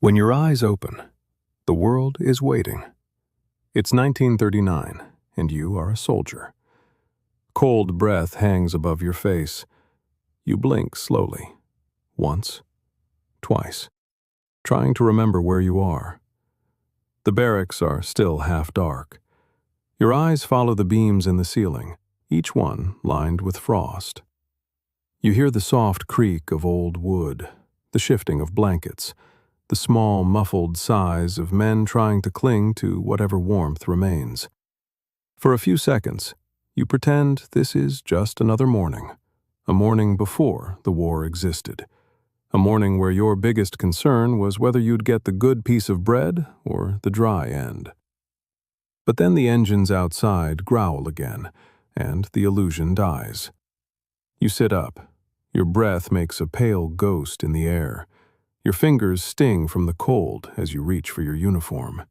When your eyes open, the world is waiting. It's 1939, and you are a soldier. Cold breath hangs above your face. You blink slowly, once, twice, trying to remember where you are. The barracks are still half dark. Your eyes follow the beams in the ceiling, each one lined with frost. You hear the soft creak of old wood, the shifting of blankets, the small, muffled sighs of men trying to cling to whatever warmth remains. For a few seconds, you pretend this is just another morning, a morning before the war existed, a morning where your biggest concern was whether you'd get the good piece of bread or the dry end. But then the engines outside growl again, and the illusion dies. You sit up. Your breath makes a pale ghost in the air. Your fingers sting from the cold as you reach for your uniform.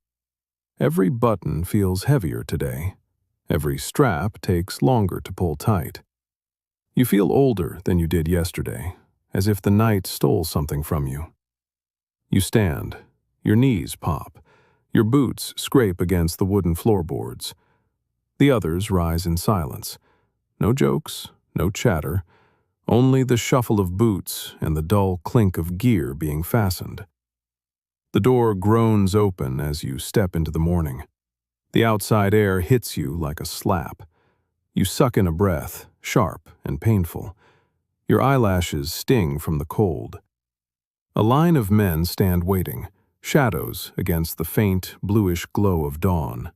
Every button feels heavier today. Every strap takes longer to pull tight. You feel older than you did yesterday, as if the night stole something from you. You stand. Your knees pop. Your boots scrape against the wooden floorboards. The others rise in silence. No jokes, no chatter. Only the shuffle of boots and the dull clink of gear being fastened. The door groans open as you step into the morning. The outside air hits you like a slap. You suck in a breath, sharp and painful. Your eyelashes sting from the cold. A line of men stand waiting, shadows against the faint, bluish glow of dawn.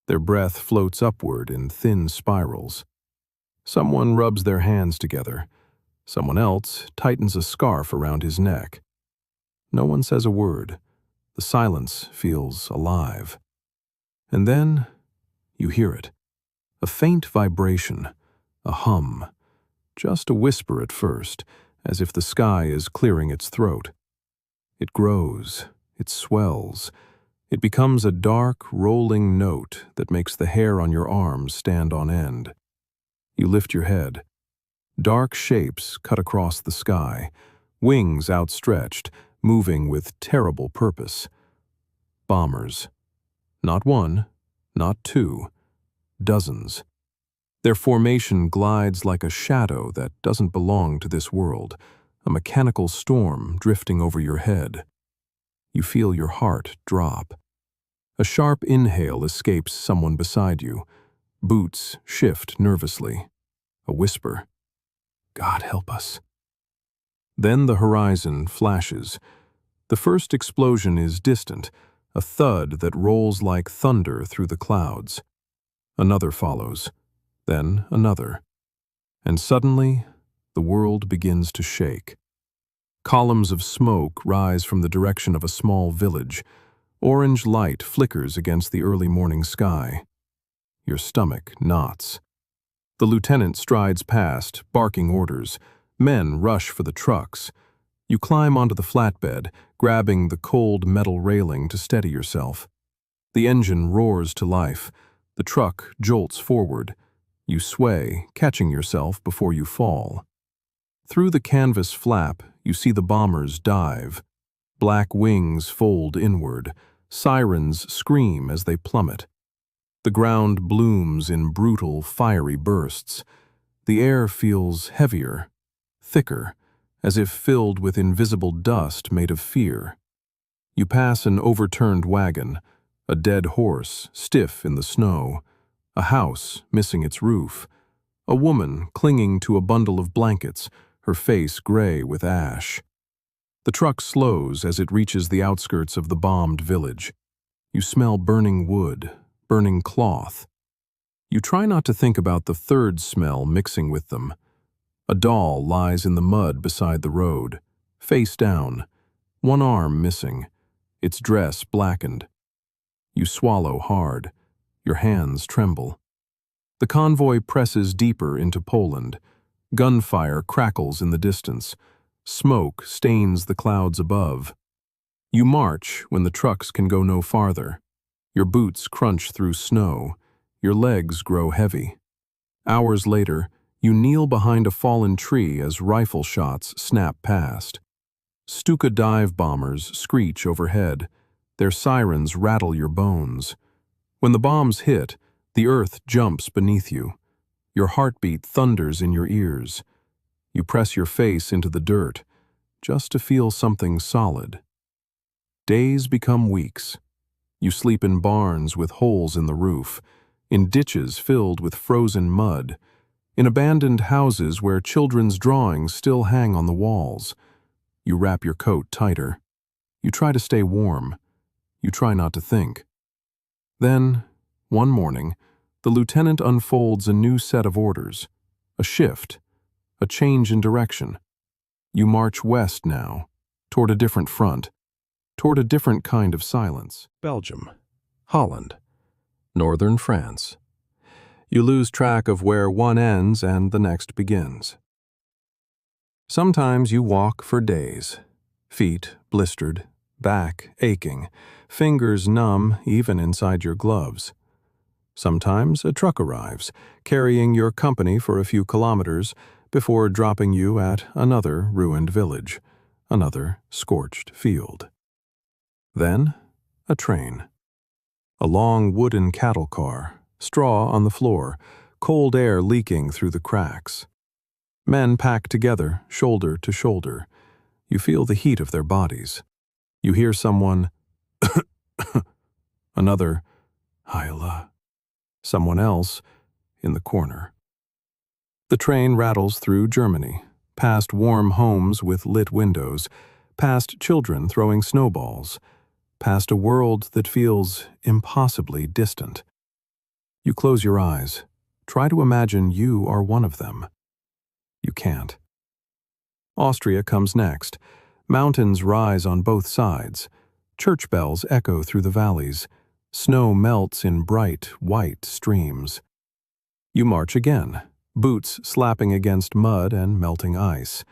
Their breath floats upward in thin spirals. Someone rubs their hands together. Someone else tightens a scarf around his neck. No one says a word. The silence feels alive. And then you hear it. A faint vibration, a hum. Just a whisper at first, as if the sky is clearing its throat. It grows. It swells. It becomes a dark, rolling note that makes the hair on your arms stand on end. You lift your head. Dark shapes cut across the sky, wings outstretched, moving with terrible purpose. Bombers. Not one, not two, dozens. Their formation glides like a shadow that doesn't belong to this world, a mechanical storm drifting over your head. You feel your heart drop. A sharp inhale escapes someone beside you. Boots shift nervously. A whisper. God help us. Then the horizon flashes. The first explosion is distant, a thud that rolls like thunder through the clouds. Another follows, then another. And suddenly, the world begins to shake. Columns of smoke rise from the direction of a small village. Orange light flickers against the early morning sky. Your stomach knots. The lieutenant strides past, barking orders. Men rush for the trucks. You climb onto the flatbed, grabbing the cold metal railing to steady yourself. The engine roars to life. The truck jolts forward. You sway, catching yourself before you fall. Through the canvas flap, you see the bombers dive. Black wings fold inward. Sirens scream as they plummet. The ground blooms in brutal, fiery bursts. The air feels heavier, thicker, as if filled with invisible dust made of fear. You pass an overturned wagon, a dead horse stiff in the snow, a house missing its roof, a woman clinging to a bundle of blankets, her face gray with ash. The truck slows as it reaches the outskirts of the bombed village. You smell burning wood, burning cloth. You try not to think about the third smell mixing with them. A doll lies in the mud beside the road, face down, one arm missing, its dress blackened. You swallow hard. Your hands tremble. The convoy presses deeper into Poland. Gunfire crackles in the distance. Smoke stains the clouds above. You march when the trucks can go no farther. Your boots crunch through snow. Your legs grow heavy. Hours later, you kneel behind a fallen tree as rifle shots snap past. Stuka dive bombers screech overhead. Their sirens rattle your bones. When the bombs hit, the earth jumps beneath you. Your heartbeat thunders in your ears. You press your face into the dirt, just to feel something solid. Days become weeks. You sleep in barns with holes in the roof, in ditches filled with frozen mud, in abandoned houses where children's drawings still hang on the walls. You wrap your coat tighter. You try to stay warm. You try not to think. Then, one morning, the lieutenant unfolds a new set of orders, a shift, a change in direction. You march west now, toward a different front, toward a different kind of silence. Belgium, Holland, northern France. You lose track of where one ends and the next begins. Sometimes you walk for days, feet blistered, back aching, fingers numb even inside your gloves. Sometimes a truck arrives, carrying your company for a few kilometers before dropping you at another ruined village, another scorched field. Then, a train. A long wooden cattle car, straw on the floor, cold air leaking through the cracks. Men packed together, shoulder to shoulder. You feel the heat of their bodies. You hear someone, another, Hyla, someone else in the corner. The train rattles through Germany, past warm homes with lit windows, past children throwing snowballs, past a world that feels impossibly distant. You close your eyes, try to imagine you are one of them. You can't. Austria comes next. Mountains rise on both sides. Church bells echo through the valleys. Snow melts in bright, white streams. You march again, boots slapping against mud and melting ice.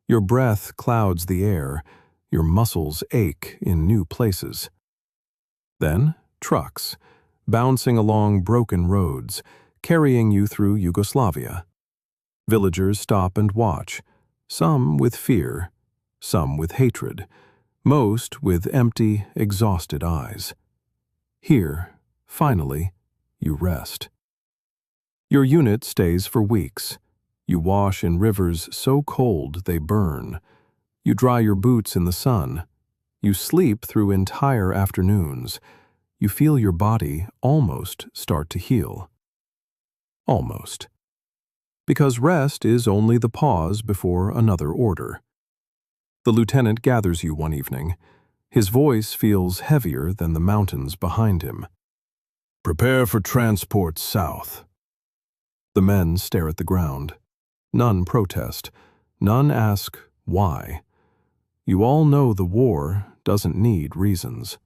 Your breath clouds the air. Your muscles ache in new places. Then, trucks, bouncing along broken roads, carrying you through Yugoslavia. Villagers stop and watch, some with fear, some with hatred, most with empty, exhausted eyes. Here, finally, you rest. Your unit stays for weeks. You wash in rivers so cold they burn. You dry your boots in the sun. You sleep through entire afternoons. You feel your body almost start to heal. Almost. Because rest is only the pause before another order. The lieutenant gathers you one evening. His voice feels heavier than the mountains behind him. Prepare for transport south. The men stare at the ground. None protest. None ask why. You all know the war doesn't need reasons.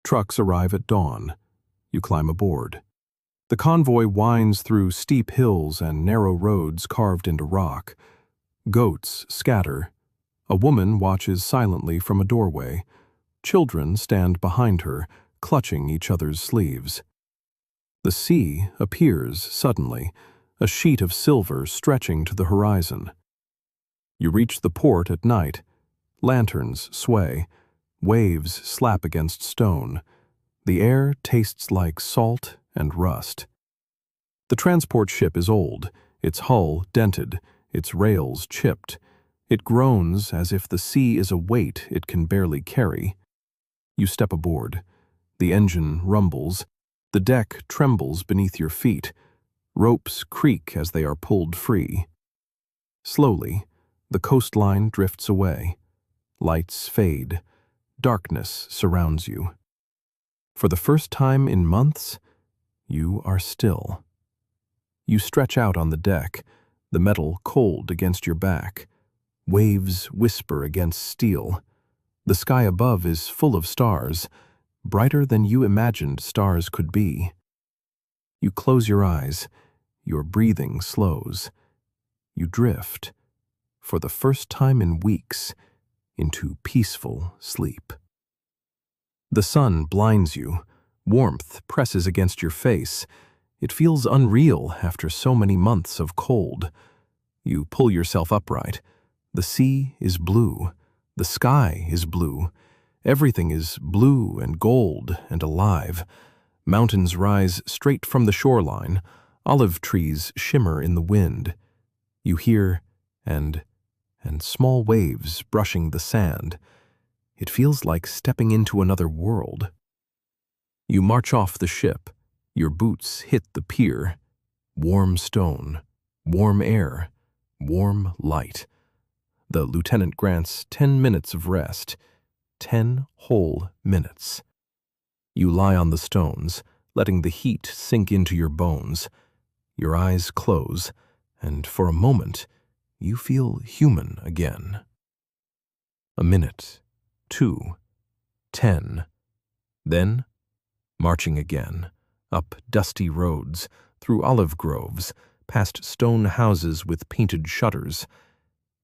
Trucks arrive at dawn. You climb aboard. The convoy winds through steep hills and narrow roads carved into rock. Goats scatter. A woman watches silently from a doorway. Children stand behind her, clutching each other's sleeves. The sea appears suddenly, a sheet of silver stretching to the horizon. You reach the port at night. Lanterns sway. Waves slap against stone. The air tastes like salt and rust. The transport ship is old, its hull dented, its rails chipped. It groans as if the sea is a weight it can barely carry. You step aboard. The engine rumbles. The deck trembles beneath your feet. Ropes creak as they are pulled free. Slowly, the coastline drifts away. Lights fade. Darkness surrounds you. For the first time in months, you are still. You stretch out on the deck, the metal cold against your back. Waves whisper against steel. The sky above is full of stars, brighter than you imagined stars could be. You close your eyes. Your breathing slows. You drift, for the first time in weeks, into peaceful sleep. The sun blinds you. Warmth presses against your face. It feels unreal after so many months of cold. You pull yourself upright. The sea is blue. The sky is blue. Everything is blue and gold and alive. Mountains rise straight from the shoreline. Olive trees shimmer in the wind. You hear and small waves brushing the sand. It feels like stepping into another world. You march off the ship. Your boots hit the pier. Warm stone, warm air, warm light. The lieutenant grants 10 minutes of rest. 10 whole minutes. You lie on the stones, letting the heat sink into your bones. Your eyes close, and for a moment, you feel human again. A minute, 2, 10. Then, marching again, up dusty roads, through olive groves, past stone houses with painted shutters.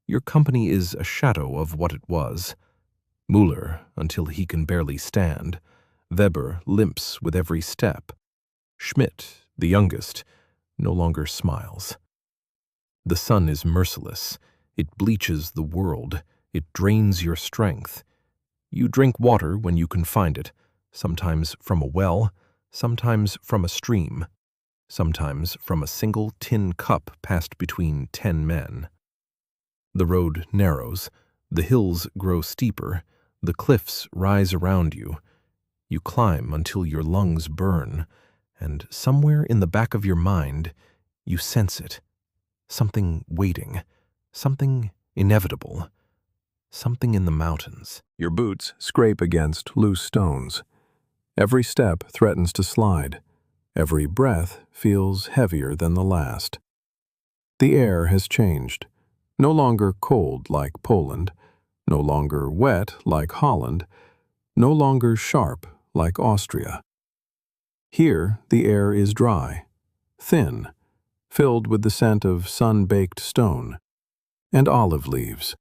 Your company is a shadow of what it was. Muller, until he can barely stand. Weber limps with every step. Schmidt, the youngest, no longer smiles. The sun is merciless. It bleaches the world. It drains your strength. You drink water when you can find it, sometimes from a well, sometimes from a stream, sometimes from a single tin cup passed between 10 men. The road narrows. The hills grow steeper. The cliffs rise around you. You climb until your lungs burn, and somewhere in the back of your mind, you sense it. Something waiting, something inevitable, something in the mountains. Your boots scrape against loose stones. Every step threatens to slide. Every breath feels heavier than the last. The air has changed. No longer cold like Poland, no longer wet like Holland, no longer sharp like Austria. Here the air is dry, thin, filled with the scent of sun-baked stone, and olive leaves,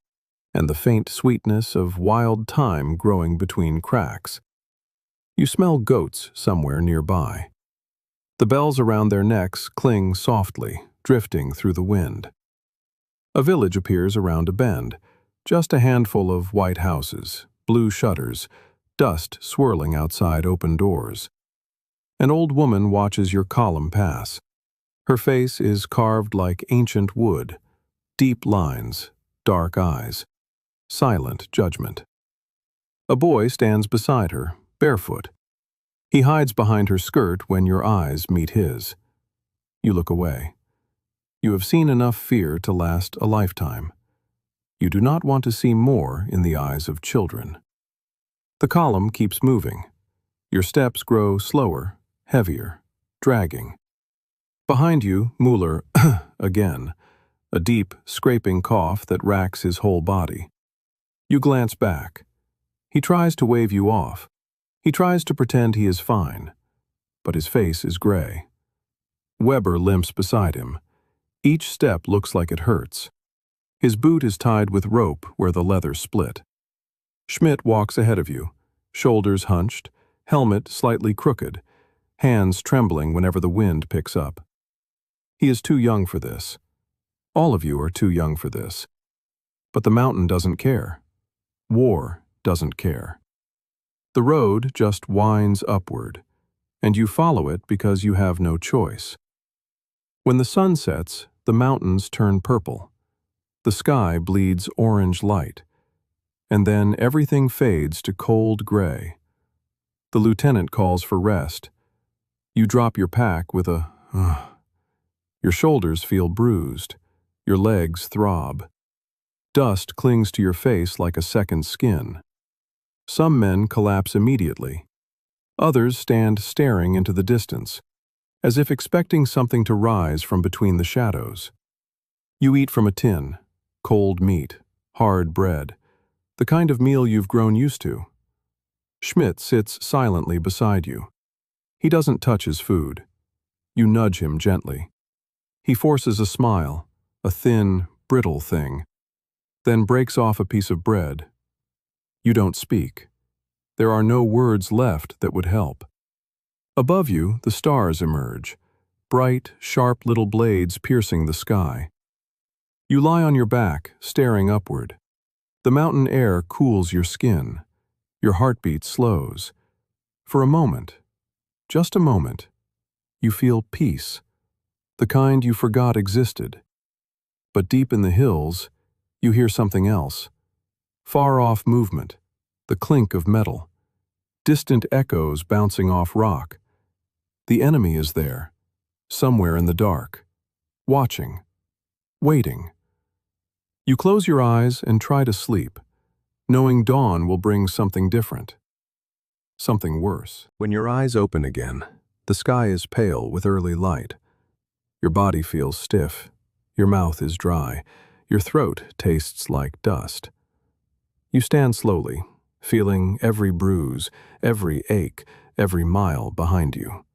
and the faint sweetness of wild thyme growing between cracks. You smell goats somewhere nearby. The bells around their necks cling softly, drifting through the wind. A village appears around a bend, just a handful of white houses, blue shutters, dust swirling outside open doors. An old woman watches your column pass. Her face is carved like ancient wood, deep lines, dark eyes, silent judgment. A boy stands beside her, barefoot. He hides behind her skirt when your eyes meet his. You look away. You have seen enough fear to last a lifetime. You do not want to see more in the eyes of children. The column keeps moving. Your steps grow slower, heavier, dragging. Behind you, Muller, again, a deep, scraping cough that racks his whole body. You glance back. He tries to wave you off. He tries to pretend he is fine, but his face is gray. Weber limps beside him. Each step looks like it hurts. His boot is tied with rope where the leather split. Schmidt walks ahead of you, shoulders hunched, helmet slightly crooked, hands trembling whenever the wind picks up. He is too young for this. All of you are too young for this. But the mountain doesn't care. War doesn't care. The road just winds upward, and you follow it because you have no choice. When the sun sets, the mountains turn purple. The sky bleeds orange light, and then everything fades to cold gray. The lieutenant calls for rest. You drop your pack with a Your shoulders feel bruised. Your legs throb. Dust clings to your face like a second skin. Some men collapse immediately. Others stand staring into the distance, as if expecting something to rise from between the shadows. You eat from a tin, cold meat, hard bread, the kind of meal you've grown used to. Schmidt sits silently beside you. He doesn't touch his food. You nudge him gently. He forces a smile, a thin, brittle thing, then breaks off a piece of bread. You don't speak. There are no words left that would help. Above you, the stars emerge, bright, sharp little blades piercing the sky. You lie on your back, staring upward. The mountain air cools your skin. Your heartbeat slows. For a moment, just a moment, you feel peace, the kind you forgot existed. But deep in the hills, you hear something else. Far-off movement, the clink of metal, distant echoes bouncing off rock. The enemy is there, somewhere in the dark, watching, waiting. You close your eyes and try to sleep, knowing dawn will bring something different, something worse. When your eyes open again, the sky is pale with early light. Your body feels stiff, your mouth is dry, your throat tastes like dust. You stand slowly, feeling every bruise, every ache, every mile behind you.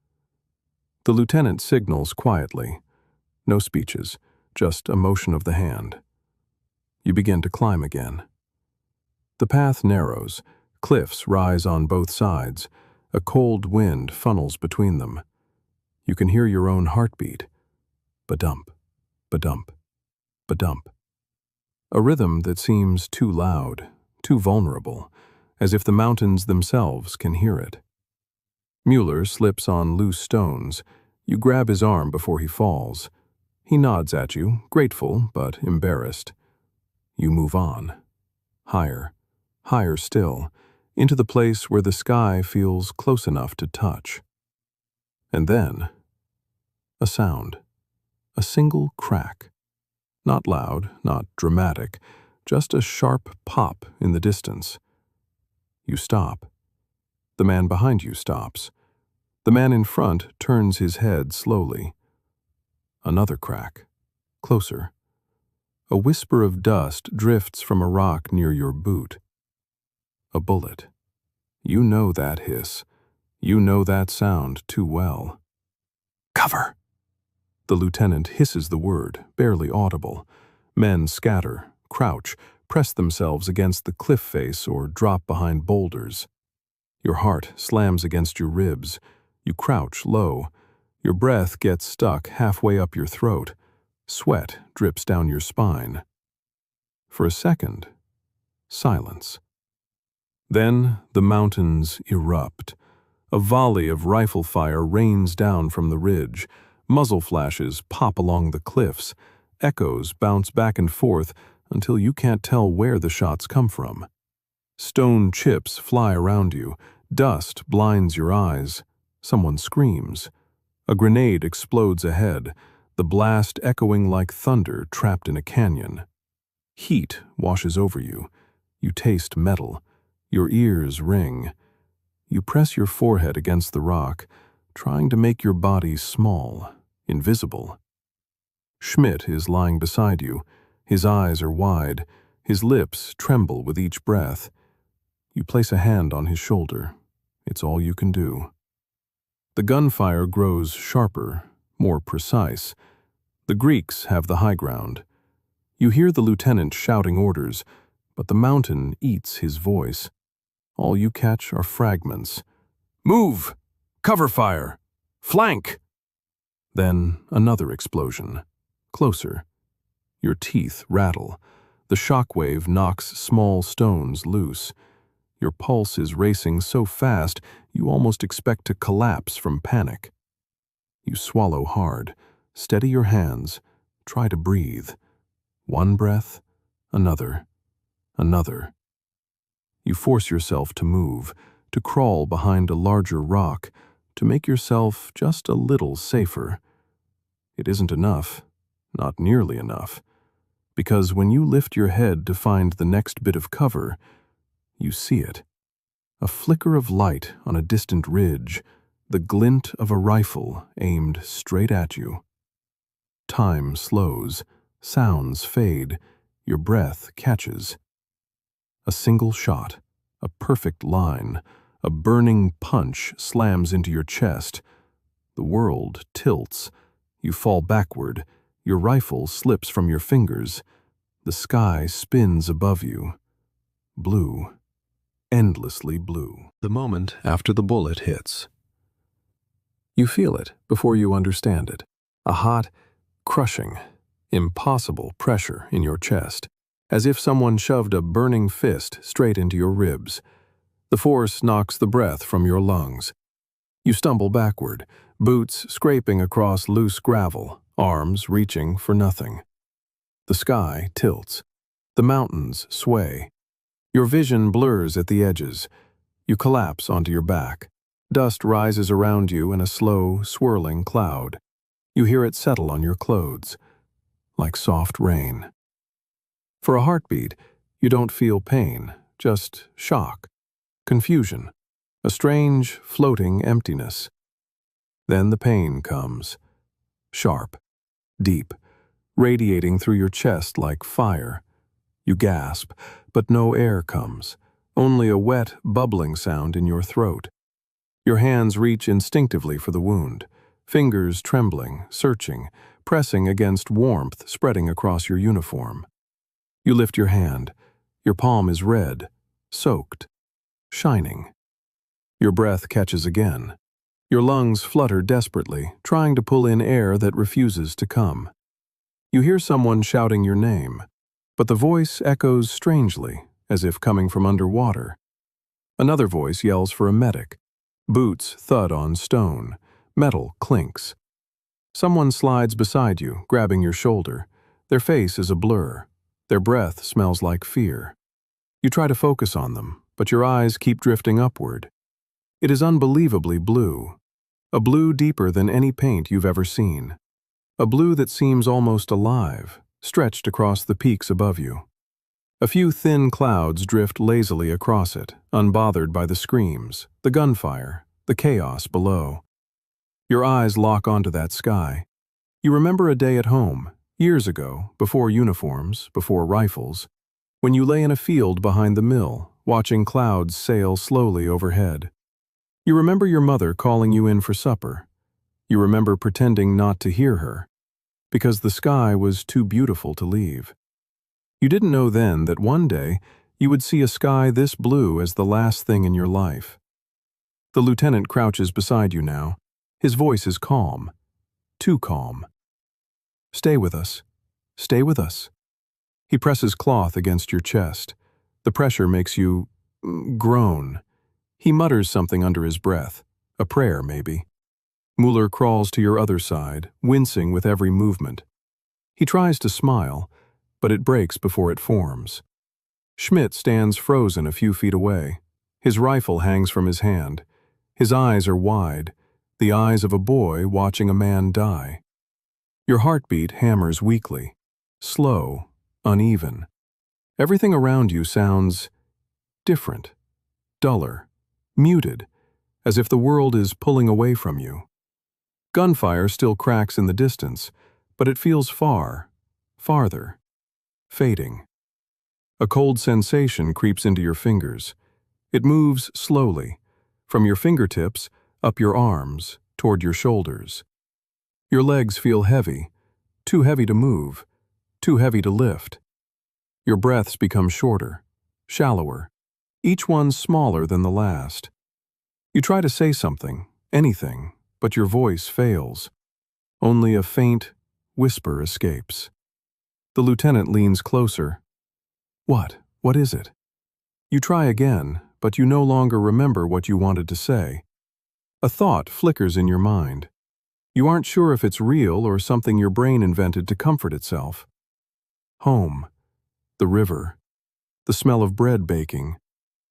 The lieutenant signals quietly. No speeches, just a motion of the hand. You begin to climb again. The path narrows, cliffs rise on both sides, a cold wind funnels between them. You can hear your own heartbeat. Ba-dump, ba-dump, ba-dump. A rhythm that seems too loud, too vulnerable, as if the mountains themselves can hear it. Mueller slips on loose stones. You grab his arm before he falls. He nods at you, grateful but embarrassed. You move on. Higher, higher still, into the place where the sky feels close enough to touch. And then, a sound. A single crack. Not loud, not dramatic, just a sharp pop in the distance. You stop. The man behind you stops. The man in front turns his head slowly. Another crack. Closer. A whisper of dust drifts from a rock near your boot. A bullet. You know that hiss. You know that sound too well. Cover! The lieutenant hisses the word, barely audible. Men scatter, crouch, press themselves against the cliff face or drop behind boulders. Your heart slams against your ribs. You crouch low. Your breath gets stuck halfway up your throat. Sweat drips down your spine. For a second, silence. Then the mountains erupt. A volley of rifle fire rains down from the ridge. Muzzle flashes pop along the cliffs. Echoes bounce back and forth until you can't tell where the shots come from. Stone chips fly around you. Dust blinds your eyes. Someone screams. A grenade explodes ahead, the blast echoing like thunder trapped in a canyon. Heat washes over you. You taste metal. Your ears ring. You press your forehead against the rock, trying to make your body small, invisible. Schmidt is lying beside you. His eyes are wide. His lips tremble with each breath. You place a hand on his shoulder. It's all you can do. The gunfire grows sharper, more precise. The Greeks have the high ground. You hear the lieutenant shouting orders, but the mountain eats his voice. All you catch are fragments. Move! Cover fire! Flank! Then another explosion. Closer. Your teeth rattle. The shockwave knocks small stones loose. Your pulse is racing so fast you almost expect to collapse from panic. You swallow hard. Steady your hands. Try to breathe. One breath, another, another. You force yourself to move, to crawl behind a larger rock, to make yourself just a little safer. It isn't enough, not nearly enough, because when you lift your head to find the next bit of cover, you see it. A flicker of light on a distant ridge, the glint of a rifle aimed straight at you. Time slows, sounds fade, your breath catches. A single shot, a perfect line, a burning punch slams into your chest. The world tilts. You fall backward. Your rifle slips from your fingers. The sky spins above you. Blue. Endlessly blue. The moment after the bullet hits. You feel it before you understand it. A hot, crushing, impossible pressure in your chest. as if someone shoved a burning fist straight into your ribs. The force knocks the breath from your lungs. You stumble backward, boots scraping across loose gravel, arms reaching for nothing. The sky tilts. The mountains sway. Your vision blurs at the edges. You collapse onto your back. Dust rises around you in a slow, swirling cloud. You hear it settle on your clothes, like soft rain. For a heartbeat, you don't feel pain, just shock, confusion, a strange, floating emptiness. Then the pain comes, sharp, deep, radiating through your chest like fire. You gasp, but no air comes, only a wet, bubbling sound in your throat. Your hands reach instinctively for the wound, fingers trembling, searching, pressing against warmth spreading across your uniform. You lift your hand. Your palm is red, soaked, shining. Your breath catches again. Your lungs flutter desperately, trying to pull in air that refuses to come. You hear someone shouting your name, but the voice echoes strangely, as if coming from underwater. Another voice yells for a medic. Boots thud on stone. Metal clinks. Someone slides beside you, grabbing your shoulder. Their face is a blur. Their breath smells like fear. You try to focus on them, but your eyes keep drifting upward. It is unbelievably blue. A blue deeper than any paint you've ever seen. A blue that seems almost alive, stretched across the peaks above you. A few thin clouds drift lazily across it, unbothered by the screams, the gunfire, the chaos below. Your eyes lock onto that sky. You remember a day at home, years ago, before uniforms, before rifles, when you lay in a field behind the mill, watching clouds sail slowly overhead. You remember your mother calling you in for supper. You remember pretending not to hear her, because the sky was too beautiful to leave. You didn't know then that one day you would see a sky this blue as the last thing in your life. The lieutenant crouches beside you now. His voice is calm, too calm. Stay with us. Stay with us. He presses cloth against your chest. The pressure makes you groan. He mutters something under his breath, a prayer maybe. Mueller crawls to your other side, wincing with every movement. He tries to smile, but it breaks before it forms. Schmidt stands frozen a few feet away. His rifle hangs from his hand. His eyes are wide, the eyes of a boy watching a man die. Your heartbeat hammers weakly, slow, uneven. Everything around you sounds different, duller, muted, as if the world is pulling away from you. Gunfire still cracks in the distance, but it feels far, farther, fading. A cold sensation creeps into your fingers. It moves slowly, from your fingertips, up your arms, toward your shoulders. Your legs feel heavy, too heavy to move, too heavy to lift. Your breaths become shorter, shallower, each one smaller than the last. You try to say something, anything, but your voice fails. Only a faint whisper escapes. The lieutenant leans closer. What? What is it? You try again, but you no longer remember what you wanted to say. A thought flickers in your mind. You aren't sure if it's real or something your brain invented to comfort itself. Home, the river, the smell of bread baking,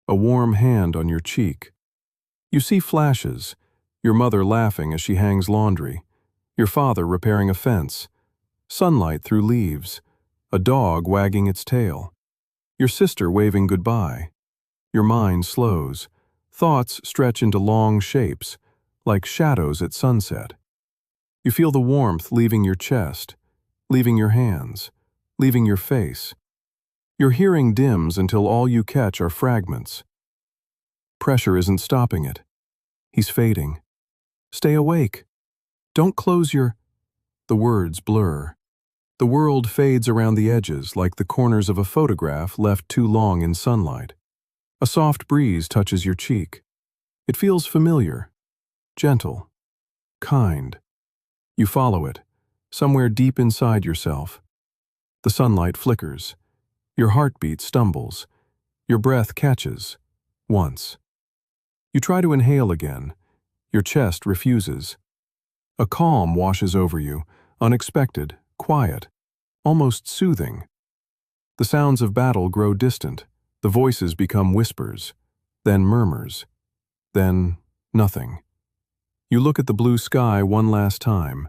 a warm hand on your cheek. You see flashes, your mother laughing as she hangs laundry, your father repairing a fence, sunlight through leaves, a dog wagging its tail, your sister waving goodbye. Your mind slows. Thoughts stretch into long shapes, like shadows at sunset. You feel the warmth leaving your chest, leaving your hands, leaving your face. Your hearing dims until all you catch are fragments. Pressure isn't stopping it. He's fading. Stay awake. Don't close your... The words blur. The world fades around the edges like the corners of a photograph left too long in sunlight. A soft breeze touches your cheek. It feels familiar, gentle, kind. You follow it, somewhere deep inside yourself. The sunlight flickers. Your heartbeat stumbles. Your breath catches. Once. You try to inhale again. Your chest refuses. A calm washes over you, unexpected, quiet, almost soothing. The sounds of battle grow distant. The voices become whispers, then murmurs, then nothing. You look at the blue sky one last time,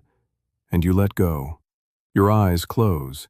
and you let go. Your eyes close.